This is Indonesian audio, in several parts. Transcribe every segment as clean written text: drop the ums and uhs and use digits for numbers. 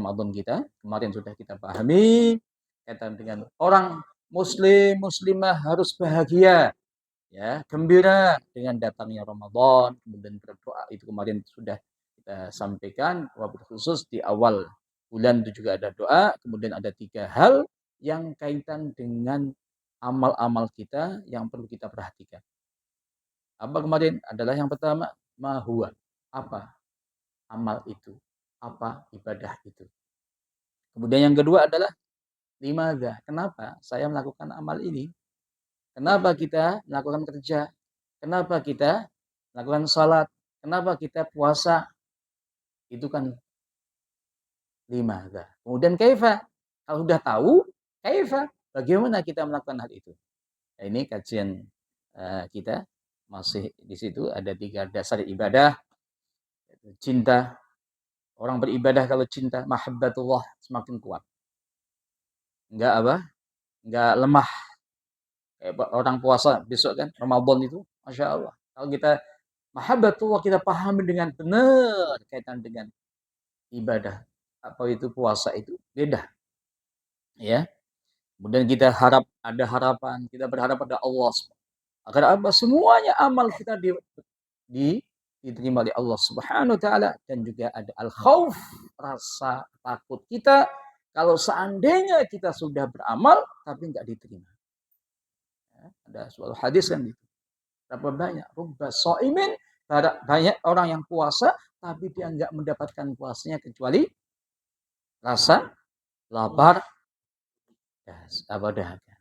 Ramadan kita. Kemarin sudah kita pahami kaitan dengan orang muslim, muslimah harus bahagia, ya, gembira dengan datangnya Ramadan, kemudian berdoa. Itu kemarin sudah kita sampaikan, wabil khusus di awal bulan itu juga ada doa. Kemudian ada 3 hal yang kaitan dengan amal-amal kita yang perlu kita perhatikan. Apa kemarin? Adalah yang pertama, mahuwa. Apa amal itu? Apa ibadah itu? Kemudian yang kedua adalah limadza. Kenapa saya melakukan amal ini? Kenapa kita melakukan kerja? Kenapa kita melakukan salat? Kenapa kita puasa? Itu kan limadza. Kemudian kaifa. Kalau sudah tahu, kaifa. Bagaimana kita melakukan hal itu? Nah, ini kajian kita masih di situ ada 3 dasar ibadah. Cinta. Orang beribadah kalau cinta, mahabbatullah semakin kuat. Enggak apa? Enggak lemah. Kayak orang puasa besok kan, Ramadan itu, Masya Allah. Kalau kita mahabbatullah kita pahami dengan benar kaitan dengan ibadah. Apa itu puasa itu? Beda. Ya. Kemudian kita ada harapan, kita berharap pada Allah. Agar apa? Semuanya amal kita diterima oleh Allah Subhanahu wa taala, dan juga ada al-khauf, rasa takut kita kalau seandainya kita sudah beramal tapi enggak diterima. Ya, ada suatu hadis kan gitu. Berapa banyak rubba shaimin, banyak orang yang puasa tapi dia enggak mendapatkan puasanya kecuali rasa lapar, apa dahaga.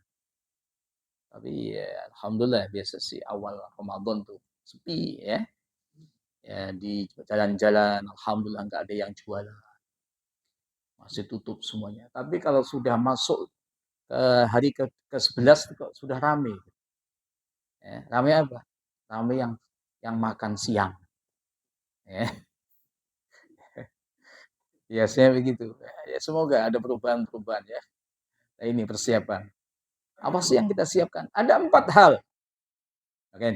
Tapi ya, alhamdulillah biasa sih awal Ramadan tuh sepi ya. Ya, di jalan-jalan alhamdulillah enggak ada yang jualan. Masih tutup semuanya. Tapi kalau sudah masuk ke hari ke-11 kok sudah ramai. Ya, ramai apa? Ramai yang makan siang. Ya. Biasanya begitu. Ya, semoga ada perubahan-perubahan ya. Nah, ini persiapan. Apa sih yang kita siapkan? Ada 4 hal. Oke,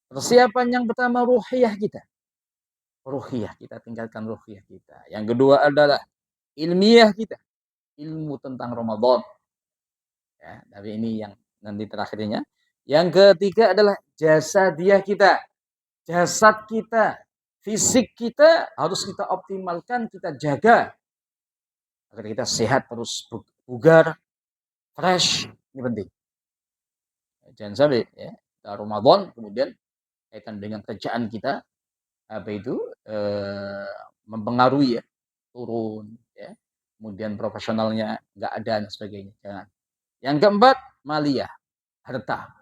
persiapan yang pertama ruhiyah kita. Ruhiyah, kita tinggalkan ruhiyah kita. Yang kedua adalah ilmiah kita. Ilmu tentang Ramadan. Ya, tapi ini yang nanti terakhirnya. Yang ketiga adalah jasadiah kita. Jasad kita, fisik kita harus kita optimalkan, kita jaga agar kita sehat, terus bugar, fresh. Ini penting. Jangan sampai ya, Ramadan kemudian kaitan dengan kerjaan kita apa itu mempengaruhi ya, turun ya. Kemudian profesionalnya nggak ada dan sebagainya. Jangan. Yang keempat, maliyah, harta.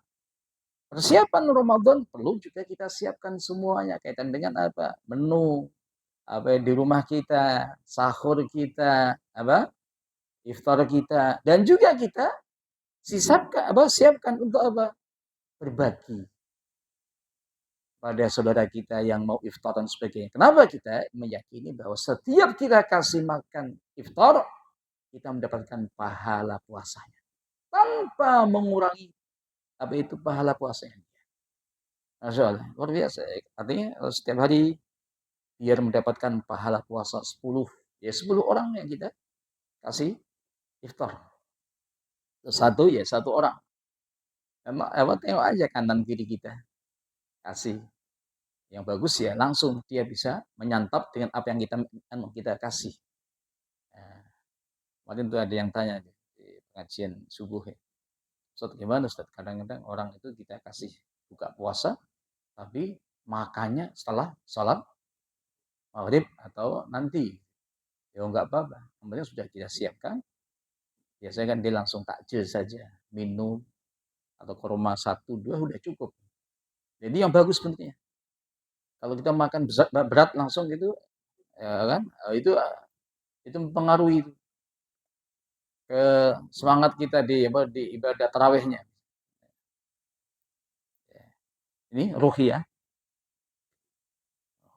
Persiapan Ramadan perlu juga kita siapkan semuanya kaitan dengan apa? Menu, apa di rumah kita, sahur kita, apa? Iftar kita, dan juga kita siapkan untuk apa? Berbagi pada saudara kita yang mau iftar dan sebagainya. Kenapa kita meyakini bahwa setiap kita kasih makan iftar, kita mendapatkan pahala puasanya tanpa mengurangi apa itu pahala puasanya. Masya Allah, luar biasa. Artinya setiap hari biar mendapatkan pahala puasa 10, ya 10 orang yang kita kasih iftar. Satu ya satu orang. Emang tengok aja kanan kiri kita. Kasih. Yang bagus ya langsung dia bisa menyantap dengan apa yang kita kasih. Nah, kemarin tuh ada yang tanya di pengajian subuh ya. Ustaz gimana Ustaz? Kadang-kadang orang itu kita kasih buka puasa tapi makannya setelah sholat maghrib atau nanti. Ya enggak apa-apa. Kemudian sudah kita siapkan. Biasanya kan dia langsung takjil saja. Minum atau ke rumah 1-2 udah cukup. Jadi yang bagus bentuknya. Kalau kita makan berat langsung gitu, ya kan? Itu mempengaruhi ke semangat kita di ibadah tarawihnya. Ini ruhiyah.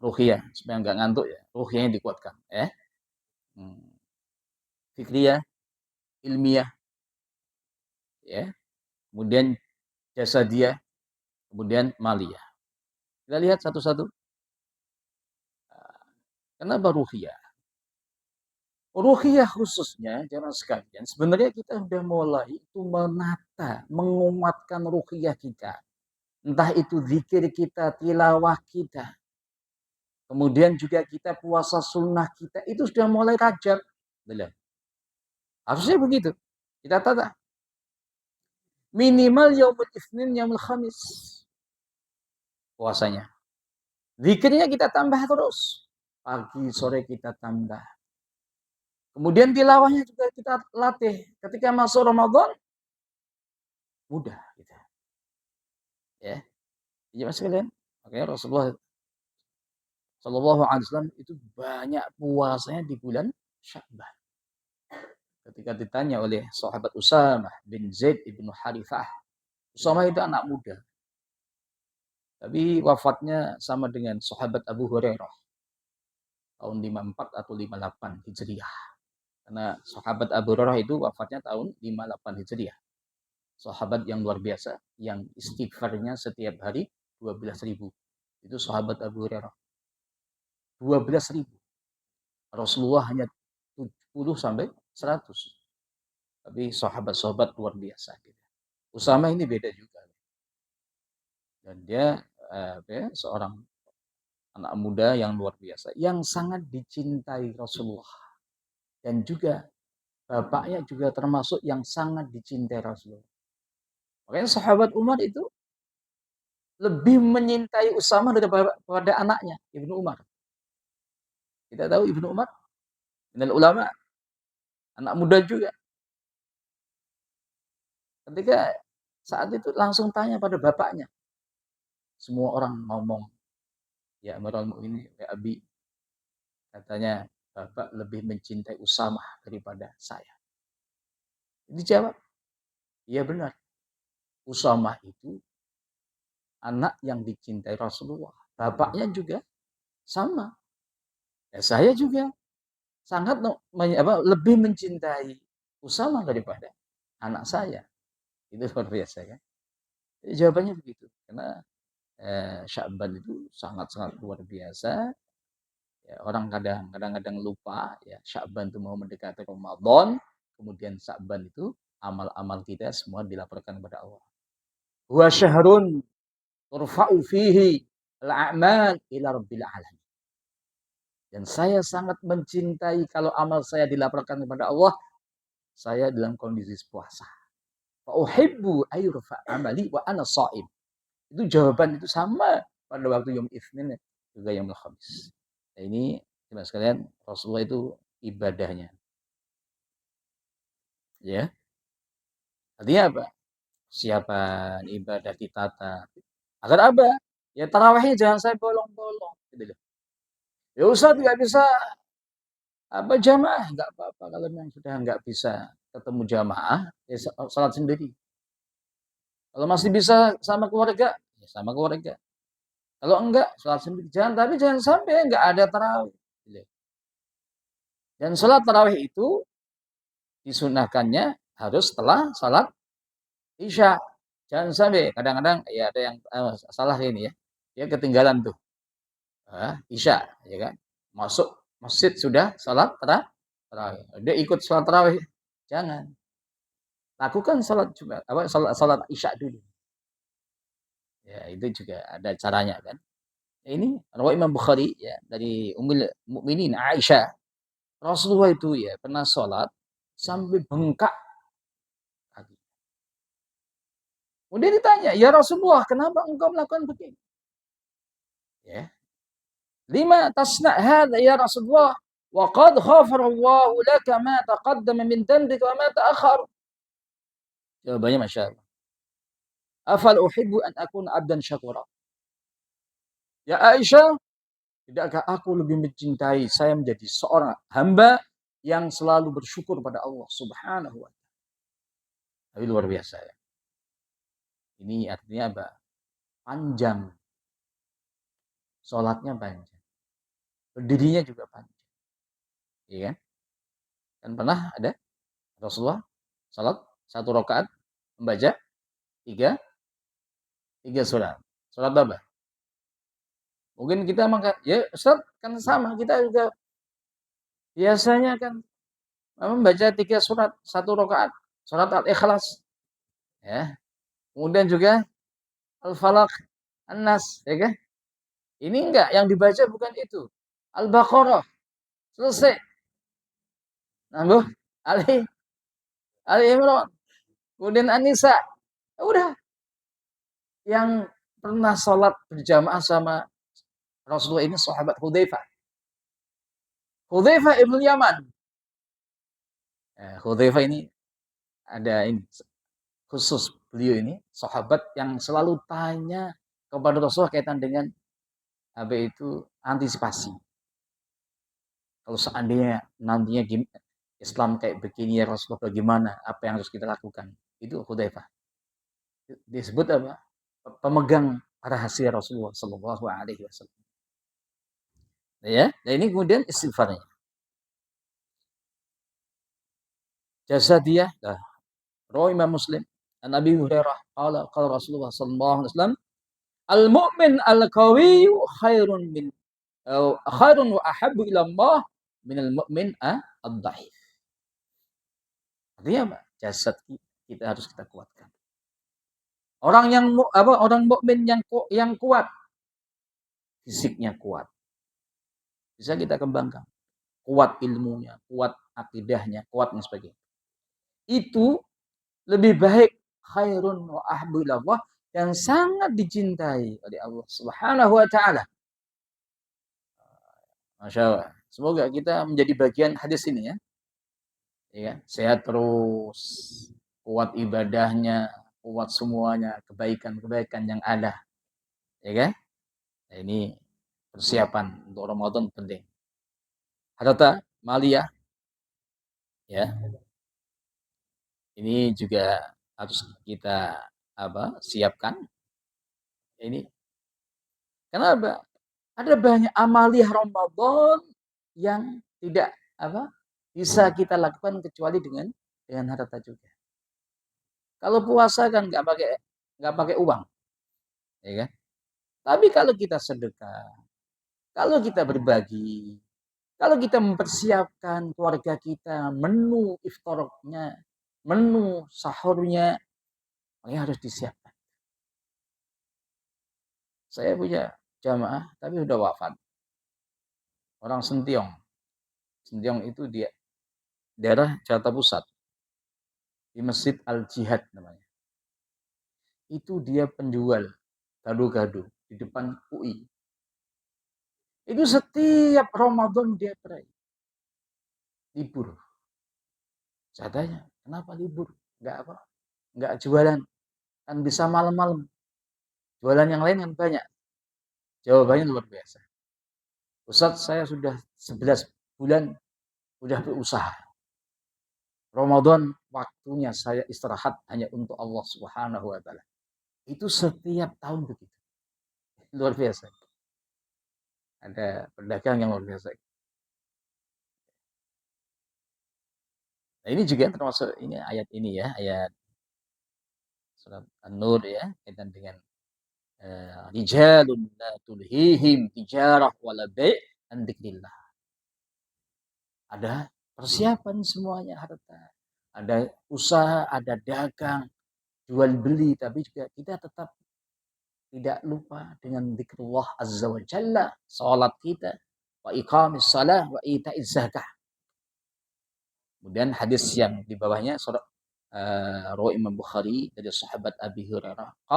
Ruhiyah supaya enggak ngantuk ya. Ruhiyahnya dikuatkan, ya. Fikriyah, ilmiah, ya. Kemudian jasadiah, kemudian maliyah. Kita lihat satu-satu. Kenapa ruhiyah? Ruqyah khususnya, jamaah sekalian, sebenarnya kita sudah mulai itu menata, menguatkan ruqyah kita. Entah itu zikir kita, tilawah kita. Kemudian juga kita puasa sunnah kita, itu sudah mulai rajab. Belum. Harusnya begitu. Kita tata. Minimal yaumul itsnin, yaumul khamis. Puasanya. Zikirnya kita tambah terus. Pagi, sore kita tambah. Kemudian tilawahnya juga kita latih. Ketika masuk Ramadan, mudah. Gitu. Ya. Iya mas kalian. Makanya Rasulullah Shallallahu Alaihi Wasallam itu banyak puasanya di bulan Sya'ban. Ketika ditanya oleh sahabat Usamah bin Zaid ibnu Harithah, Usamah itu anak muda, tapi wafatnya sama dengan sahabat Abu Hurairah tahun 54 atau 58 Hijriah. Karena sahabat Abu Hurairah itu wafatnya tahun 58 Hijriah. Sahabat yang luar biasa, yang istighfarnya setiap hari 12.000. Itu sahabat Abu Hurairah. 12.000. Rasulullah hanya 70 sampai 100. Tapi sahabat-sahabat luar biasa. Usama ini beda juga. Dan dia seorang anak muda yang luar biasa. Yang sangat dicintai Rasulullah. Dan juga bapaknya juga termasuk yang sangat dicintai Rasulullah. Makanya sahabat Umar itu lebih menyintai Usama daripada anaknya, Ibnu Umar. Kita tahu Ibnu Umar, dan ulama, anak muda juga. Ketika saat itu langsung tanya pada bapaknya. Semua orang ngomong, ya Amirul Mukminin, ya Abi, katanya bapak lebih mencintai Usama daripada saya. Dijawab, iya benar. Usama itu anak yang dicintai Rasulullah. Bapaknya juga sama. Ya, saya juga sangat lebih mencintai Usama daripada anak saya. Itu luar biasa kan. Jadi, jawabannya begitu. Karena Sya'ban itu sangat-sangat luar biasa. Ya, orang kadang-kadang lupa ya, Sya'ban itu mau mendekati Ramadan, kemudian Sya'ban itu amal-amal kita semua dilaporkan kepada Allah. Wa syahrun turfa'u fihi al-a'mal ila rabbil alamin. Dan saya sangat mencintai kalau amal saya dilaporkan kepada Allah, saya dalam kondisi puasa. Fa uhibbu ayyurfa amali wa ana shaim. Itu jawaban itu sama pada waktu Yaum Itsnin juga Yaumul Khamis. Nah, ini teman sekalian, Rasulullah itu ibadahnya. Ya. Artinya apa? Siapa ibadah ditata. Agar apa? Ya tarawihnya jangan saya bolong-bolong. Gitu. Ya Ustaz nggak bisa jamaah, nggak apa-apa kalau memang sudah nggak bisa ketemu jamaah, ya salat sendiri. Kalau masih bisa sama keluarga, ya sama keluarga. Kalau enggak, salat sendiri. Jangan sampai enggak ada tarawih. Dan salat tarawih itu disunahkannya harus setelah salat Isya. Jangan sampai kadang-kadang ya ada yang salah ini ya. Dia ketinggalan tuh. Isya, ya kan? Masuk masjid sudah salat tarawih. Dia ikut salat tarawih. Jangan. Lakukan salat Jumat, salat Isya dulu. Ya, itu juga ada caranya kan. Ini riwayat Imam Bukhari ya dari Ummul Mukminin Aisyah. Rasulullah itu ya pernah salat sampai bengkak kaki. Kemudian ditanya, "Ya Rasulullah, kenapa engkau melakukan begini?" Ya. Lima tasna' hadza ya Rasulullah wa qad ghafara Allah laka ma taqaddama min dhanbika wa ma ta'akhkhar. Jawabannya Masya Allah. Afal uhibbu an akuna abdan syakura. Ya Aisyah, tidakkah aku lebih mencintai saya menjadi seorang hamba yang selalu bersyukur pada Allah Subhanahu wa taala. Tapi luar biasa ya. Ini artinya apa? Panjang. Salatnya panjang. Berdirinya juga panjang. Iya kan? Dan pernah ada Rasulullah salat 1 rakaat membaca tiga surat. Surat apa? Mungkin kita ya Ustaz kan sama, kita juga biasanya kan membaca 3 surat, 1 rakaat. Surat Al-Ikhlas, ya. Kemudian juga Al-Falaq, An-Nas, ya kan? Ini enggak, yang dibaca bukan itu. Al-Baqarah, selesai. Nambah Ali Ali Imran, kemudian An-Nisa. Udah, yang pernah sholat berjamaah sama Rasulullah ini sahabat Hudzaifah. Hudzaifah ibn Yaman. Hudzaifah ini ada ini khusus, beliau ini sahabat yang selalu tanya kepada Rasulullah kaitan dengan apa itu antisipasi. Kalau seandainya nantinya Islam kayak begini ya Rasulullah, bagaimana? Apa yang harus kita lakukan? Itu Hudzaifah. Disebut apa? Pemegang rahasia Rasulullah Shallallahu Alaihi Wasallam. Ya, nah ini kemudian istighfarnya. Jasa dia, Rawi Imam Muslim, an Abi Hurairah, qala Rasulullah sallallahu alaihi wasallam, al-mu'min al-qawiyyu khairun min khairun wa ahabbu ila Allah min al-mu'min ad-dhaif. Artinya apa? Jasad kita harus kita kuatkan. Orang yang orang mukmin yang kuat, fisiknya kuat. Bisa kita kembangkan. Kuat ilmunya, kuat akidahnya, kuat dan sebagainya. Itu lebih baik, khairun wa ahbu ilallah, yang sangat dicintai oleh Allah Subhanahu wa taala. Masya Allah. Semoga kita menjadi bagian hadis ini ya. Ya, sehat terus, kuat ibadahnya, kuat semuanya, kebaikan-kebaikan yang ada. Ya kan? Nah, ini persiapan untuk Ramadan penting. Harta maliyah ya. Ini juga harus kita siapkan. Ini kenapa? Ada banyak amaliyah Ramadan yang tidak bisa kita lakukan kecuali dengan harta juga. Kalau puasa kan nggak pakai uang, ya kan? Tapi kalau kita sedekah, kalau kita berbagi, kalau kita mempersiapkan keluarga kita menu iftarnya, menu sahurnya, ini harus disiapkan. Saya punya jamaah tapi sudah wafat. Orang Sentiong. Sentiong itu dia daerah Jakarta Pusat. Di Masjid Al-Jihad namanya. Itu dia penjual gado-gado di depan UI. Itu setiap Ramadan dia libur. Saya tanya, kenapa libur? Enggak jualan. Kan bisa malam-malam. Jualan yang lain kan banyak. Jawabannya luar biasa. Ustaz, saya sudah 11 bulan sudah berusaha. Ramadan waktunya saya istirahat hanya untuk Allah Subhanahu wa taala. Itu setiap tahun begitu. Luar biasa. Ada pedagang yang luar biasa. Nah, ini juga termasuk ini ayat ini ya, ayat surat An-Nur ya, kaitan dengan rijalun la tulhihim tijarah wala bai' an dzikrillah. Ada persiapan semuanya harta. Ada usaha, ada dagang, jual beli, tapi juga kita tetap tidak lupa dengan zikrullah azza wa jalla, salat kita, wa iqamis shalah wa ita'iz zakah. Kemudian hadis yang di bawahnya surah Rawi Imam Bukhari dari sahabat Abi Hurairah.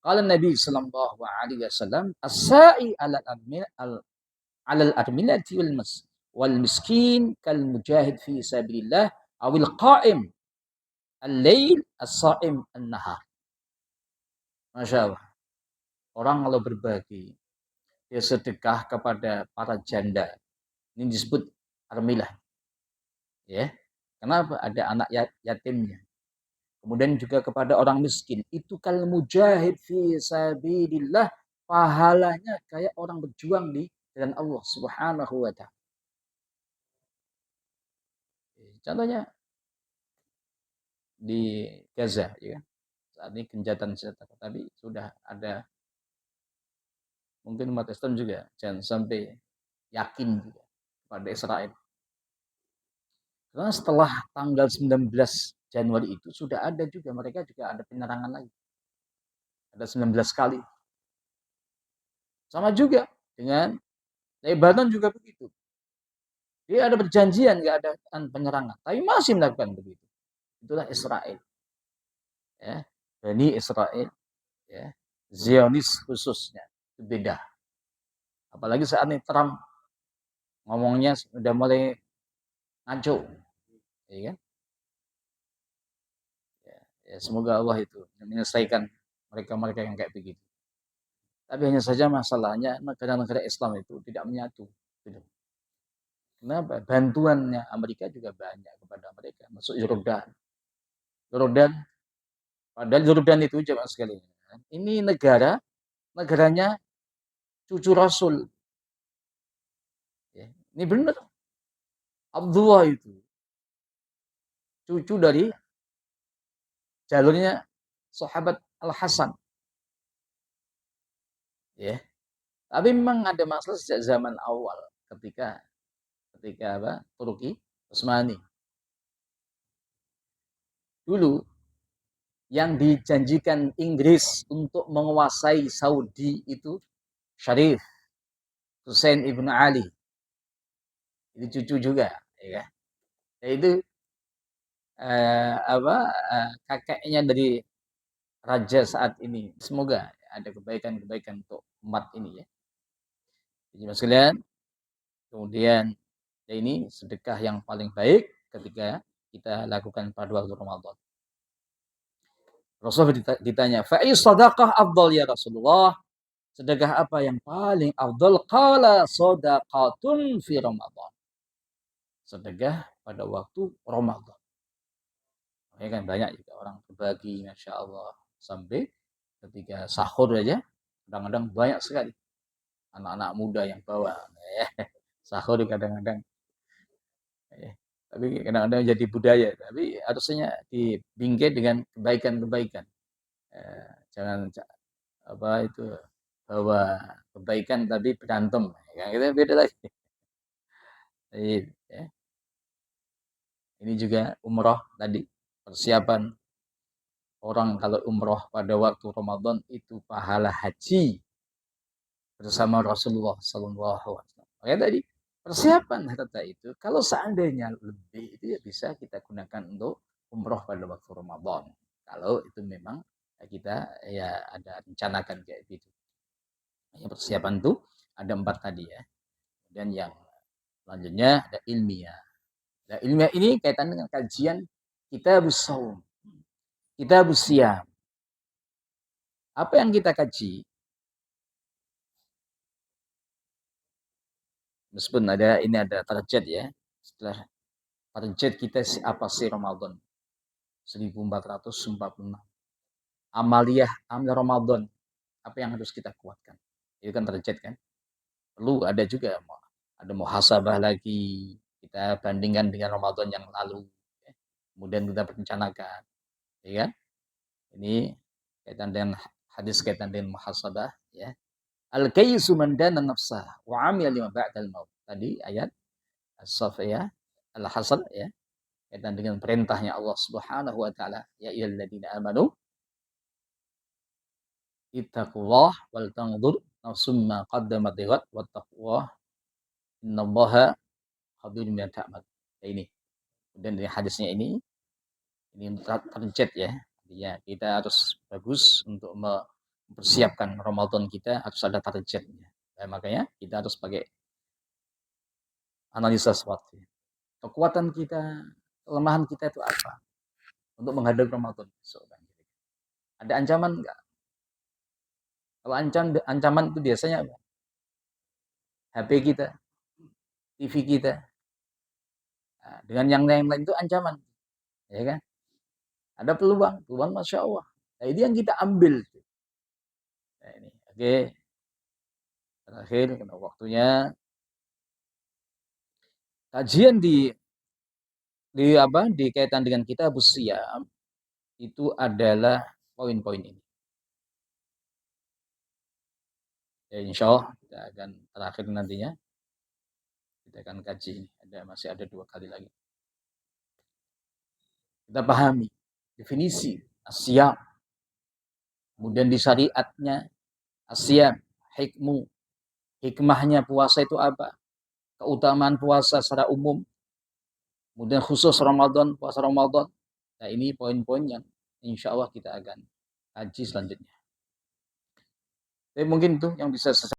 Qala Nabi sallallahu alaihi wasallam, as-sa'i 'alal armilati wal miskin kal mujahid fi sabilillah awil qa'im al-lail as-sha'im an-nahar. Masya Allah. Orang kalau berbagi, dia sedekah kepada para janda. Ini disebut armilah. Ya. Kenapa? Ada anak yatimnya. Kemudian juga kepada orang miskin. Itu kal mujahid fi sabilillah. Pahalanya kayak orang berjuang di jalan Allah Subhanahu wa taala. Contohnya di Gaza ya. Saat ini genjatan senjata, tapi sudah ada mungkin umat Islam juga jangan sampai yakin juga pada Israel. Karena setelah tanggal 19 Januari itu sudah ada juga, mereka juga ada penyerangan lagi. Ada 19 kali. Sama juga dengan Lebanon juga begitu. Dia ada perjanjian, nggak ada penyerangan, tapi masih melakukan begitu. Itulah Israel. Ya, Bani Israel, ya, Zionis khususnya, itu beda. Apalagi saat ini Trump ngomongnya sudah mulai ngaco, ya kan? Ya, semoga Allah itu menyelesaikan mereka-mereka yang kayak begitu. Tapi hanya saja masalahnya negara-negara Islam itu tidak menyatu. Gitu. Kenapa? Bantuannya Amerika juga banyak kepada mereka. Masuk Jordan. Padahal Jordan itu jemaah sekali. Ini negaranya cucu Rasul. Ya, ini benar. Abdullah itu cucu dari jalurnya sahabat Al-Hasan. Ya. Tapi memang ada masalah sejak zaman awal ketika Turki Utsmani. Dulu yang dijanjikan Inggris untuk menguasai Saudi itu Syarif Hussein ibn Ali. Itu cucu juga, ya. Itu kakeknya dari raja saat ini. Semoga ada kebaikan-kebaikan untuk umat ini, ya. Jadi sekalian, kemudian ya ini sedekah yang paling baik ketika kita lakukan pada waktu Ramadan. Rasul ditanya, "Fa'i sadaqah afdal ya Rasulullah?" Sedekah apa yang paling afdal? Qala sadaqatun fi Ramadan. Sedekah pada waktu Ramadan. Ya kan banyak juga orang berbagi, Masya Allah. Sampai ketika sahur aja, kadang-kadang banyak sekali anak-anak muda yang bawa. Sahur kadang-kadang. Tapi kadang-kadang jadi budaya. Tapi harusnya dibingkai dengan kebaikan-kebaikan. Jangan itu bawa kebaikan tapi berantem. Ya, kita beda lagi. Ya. Ini juga umroh tadi, persiapan orang kalau umroh pada waktu Ramadan itu pahala haji bersama Rasulullah Sallallahu Alaihi Wasallam. Makanya tadi persiapan harta itu kalau seandainya lebih itu ya bisa kita gunakan untuk umroh pada waktu Ramadan. Kalau itu memang kita ya ada rencanakan kayak gitu. Ya, persiapan itu ada 4 tadi, ya. Dan yang selanjutnya ada ilmiah. Nah, ilmiah ini kaitan dengan kajian kitabus shaum, kitabus siyam. Apa yang kita kaji? Meskipun ada target, ya. Setelah target kita apa sih Ramadan? 1446. Amal Ramadan. Apa yang harus kita kuatkan? Itu kan target, kan? Perlu ada juga ada muhasabah lagi. Kita bandingkan dengan Ramadan yang lalu. Ya. Kemudian kita rencanakan. Ya kan? Ini kaitan dengan hadis kaitan dengan muhasabah, ya. Al-kayyisu man dana nafsah wa 'amila lima ba'dal maut. Tadi ayat As-Saff, ya. Al-Hasr, ya. Kaitan dengan perintahnya Allah Subhanahu wa taala, ya ayyuhalladzina amanu ittaqullah wal tanzur nafsum ma qaddamat lighad wattaqwa innallaha khabirum bima ta'mal. Ini. Dan dari hadisnya ini target, ya. Ya, kita harus bagus untuk mempersiapkan Ramadan kita, harus ada targetnya. Nah, makanya kita harus pakai analisa SWOT. Kekuatan kita, kelemahan kita itu apa untuk menghadapi Ramadan besok. Ada ancaman enggak? Kalau ancaman itu biasanya apa? HP kita, TV kita. Nah, dengan yang lain itu ancaman, ya kan? Ada peluang Masya Allah. Nah, ini yang kita ambil. Nah, ini, oke. Terakhir, karena waktunya, kajian dikaitan dengan kitabus siyam itu adalah poin-poin ini. Ya, insya Allah kita akan terakhir nantinya kita akan kaji. Masih ada 2 kali lagi. Kita pahami definisi asyam. Kemudian di syariatnya asyam, hikmahnya puasa itu apa? Keutamaan puasa secara umum. Kemudian khusus Ramadan, puasa Ramadan. Nah, ini poin-poin yang insya Allah kita akan kaji selanjutnya. Tapi mungkin itu yang bisa saya